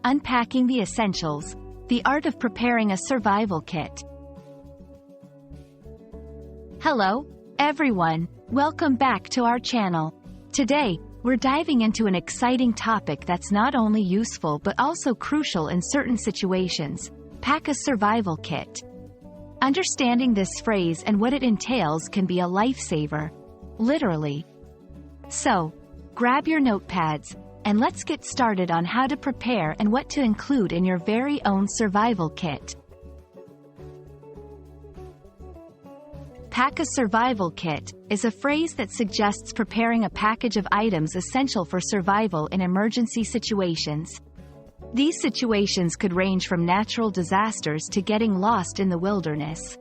Unpacking the Essentials, the art of preparing a survival kit. Hello, everyone. Welcome back to our channel. Today, we're diving into an exciting topic that's not only useful but also crucial in certain situations: pack a survival kit. Understanding this phrase and what it entails can be a lifesaver. Literally. So, grab your notepads, and let's get started on how to prepare and what to include in your very own survival kit. Pack a survival kit is a phrase that suggests preparing a package of items essential for survival in emergency situations. These situations could range from natural disasters to getting lost in the wilderness.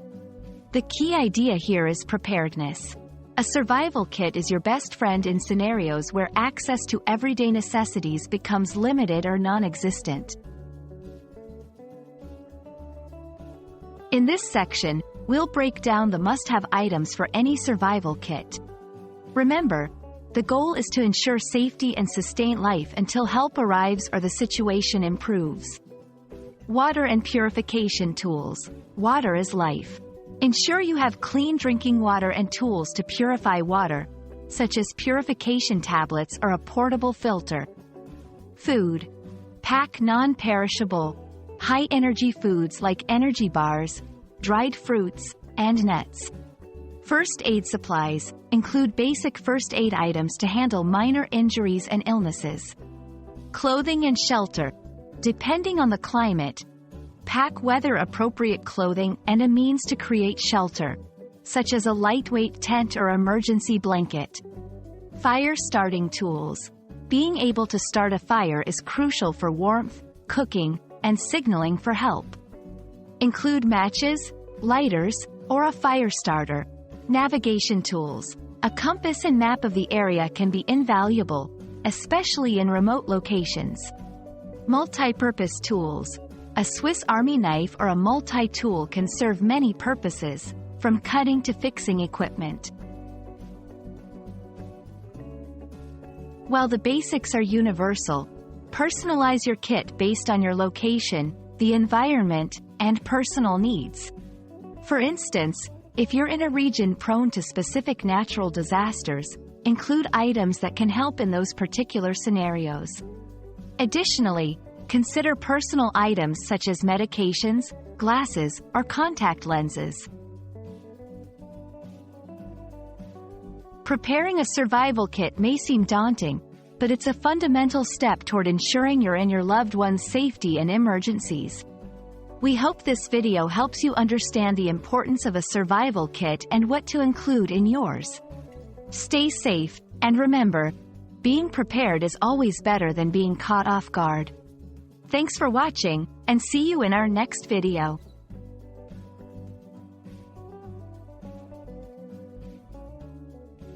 The key idea here is preparedness. A survival kit is your best friend in scenarios where access to everyday necessities becomes limited or non-existent. In this section, we'll break down the must-have items for any survival kit. Remember, the goal is to ensure safety and sustain life until help arrives or the situation improves. Water and purification tools. Water is life. Ensure you have clean drinking water and tools to purify water, such as purification tablets or a portable filter. Food. Pack non-perishable, high-energy foods like energy bars, dried fruits, and nuts. First aid supplies include basic first aid items to handle minor injuries and illnesses. Clothing and shelter. Depending on the climate, pack weather-appropriate clothing and a means to create shelter, such as a lightweight tent or emergency blanket. Fire starting tools. Being able to start a fire is crucial for warmth, cooking, and signaling for help. Include matches, lighters, or a fire starter. Navigation tools. A compass and map of the area can be invaluable, especially in remote locations. Multi-purpose tools. A Swiss Army knife or a multi-tool can serve many purposes, from cutting to fixing equipment. While the basics are universal, personalize your kit based on your location, the environment, and personal needs. For instance, if you're in a region prone to specific natural disasters, include items that can help in those particular scenarios. Additionally, consider personal items such as medications, glasses, or contact lenses. Preparing a survival kit may seem daunting, but it's a fundamental step toward ensuring your and your loved one's safety in emergencies. We hope this video helps you understand the importance of a survival kit and what to include in yours. Stay safe, and remember, being prepared is always better than being caught off guard. Thanks for watching, and see you in our next video.